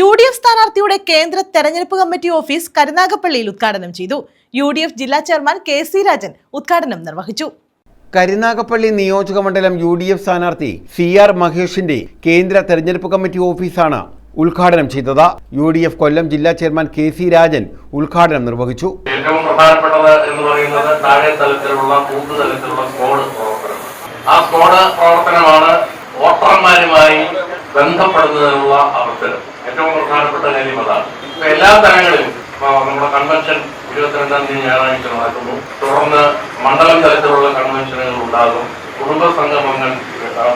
UDF സ്ഥാനാർത്ഥിയുടെ കേന്ദ്ര തെരഞ്ഞെടുപ്പ് കമ്മിറ്റി ഓഫീസ് കരുനാഗപ്പള്ളിയിൽ ഉദ്ഘാടനം ചെയ്തു. UDF ജില്ലാ ചെയർമാൻ KC രാജൻ ഉദ്ഘാടനം നിർവഹിച്ചു. കരുനാഗപ്പള്ളി നിയോജക മണ്ഡലം UDF സ്ഥാനാർത്ഥി CR മഹേഷിന്റെ കേന്ദ്ര തെരഞ്ഞെടുപ്പ് കമ്മിറ്റി ഓഫീസാണ് ഉദ്ഘാടനം ചെയ്തത്. UDF കൊല്ലം ജില്ലാ ചെയർമാൻ KC രാജൻ ഉദ്ഘാടനം നിർവഹിച്ചു. ഏറ്റവും പ്രധാനപ്പെട്ടത് എന്ന് പറയുന്നത് താഴെ തലത്തിലുള്ള ബൂത്ത് തലത്തിലുള്ള സ്ക്വാഡ് പ്രവർത്തനം. ആ സ്ക്വാഡ് പ്രവർത്തനമാണ് വോട്ടർമാരുമായി ബന്ധപ്പെടുന്നതിനുള്ള അവസരം. ഏറ്റവും പ്രധാനപ്പെട്ട കാര്യം അതാണ്. എല്ലാ തലങ്ങളിലും നമ്മുടെ കൺവെൻഷൻ 22-ാം തീയതി ഞായറാഴ്ച നടക്കുന്നു. തുടർന്ന് മണ്ഡലം തലത്തിലുള്ള കൺവെൻഷനുകൾ ഉണ്ടാകും. കുടുംബ സംഗമങ്ങൾ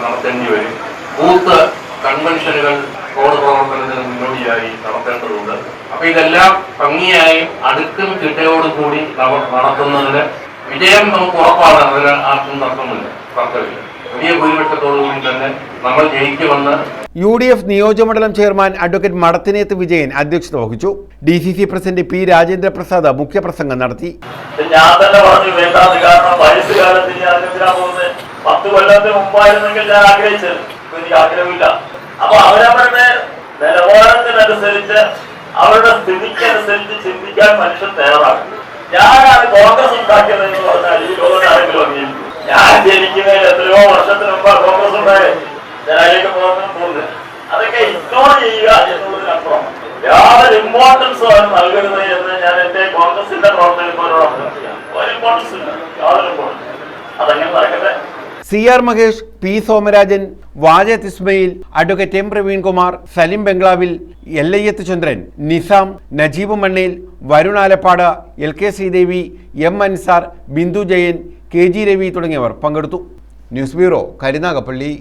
നടത്തേണ്ടി വരും. ബൂത്ത് കൺവെൻഷനുകൾ സ്ക്വാഡ് പ്രവർത്തനത്തിന് മുന്നോടിയായി നടത്തേണ്ടതുണ്ട്. അപ്പൊ ഇതെല്ലാം ഭംഗിയായി അടുക്കും ചിട്ടയോടുകൂടി നടത്തുന്നതിന് വിജയം നമുക്ക് ഉറപ്പാണ്. അതിന് ആർക്കും തർക്കമില്ല. വലിയ ഭൂരിപക്ഷത്തോടുകൂടി തന്നെ നമ്മൾ ജയിക്കുമെന്ന് UDF നിയോജകമണ്ഡലം ചെയർമാൻ അഡ്വക്കേറ്റ് മടത്തിനേത്ത് വിജയൻ അധ്യക്ഷത വഹിച്ചു. DCC president P Rajendra Prasad മുഖ്യപ്രസംഗം നടത്തി. ഞാൻ തന്നെ പറഞ്ഞു വേണ്ടാത്, കാരണം വയസ്സുകാലത്ത് ഞാൻ എന്തിനാ പോകുന്നത്? 10 കൊല്ലത്തിന് മുമ്പായിരുന്നെങ്കിൽ ഞാൻ ആഗ്രഹിച്ചത്. എനിക്ക് ആഗ്രഹമില്ല. അപ്പൊ അവരവരുടെ നിലവാരത്തിനനുസരിച്ച് അവരുടെ സ്ഥിതിക്കനുസരിച്ച് ചിന്തിക്കാൻ മനുഷ്യൻ തയ്യാറാകും. ഞാനാണ് കോൺഗ്രസ് ഉണ്ടാക്കിയത് എന്ന് പറഞ്ഞാൽ ഈ ലോകത്ത് ആരെങ്കിലും അംഗീകരിക്കും? ഞാൻ ജനിക്കുന്നതിൽ എത്രയോ വർഷത്തിന് മുമ്പ് കോൺഗ്രസ് ഉണ്ടായത്. ഞാൻ അതിലേക്ക് പോകുന്നത് അതൊക്കെ ഇഗ്നോർ ചെയ്യുക എന്നുള്ളതിനപ്പുറം യാതൊരു ഇമ്പോർട്ടൻസും അവർ നൽകരുത് എന്ന് ഞാൻ എന്റെ കോൺഗ്രസിന്റെ പ്രവർത്തകന്മാരോട് അഭ്യർത്ഥിക്കാം. ഒരു ഇമ്പോർട്ടൻസ് ഇല്ല, യാതൊരു ഇമ്പോർട്ടൻസ്. അതങ്ങനെ നടക്കട്ടെ. CR Mahesh, P Somarajan, Vajath Ismail, advocate M Praveenkumar, Salim ബംഗ്ലാവിൽ, എല്ലയ്യത്ത് ചന്ദ്രൻ, Nizam, Najeeb Mannel, Varun Alappad, LK Sridevi, M Ansar, Bindu Jayan, KG Ravi തുടങ്ങിയവർ പങ്കെടുത്തു. News bureau, Karunagappally.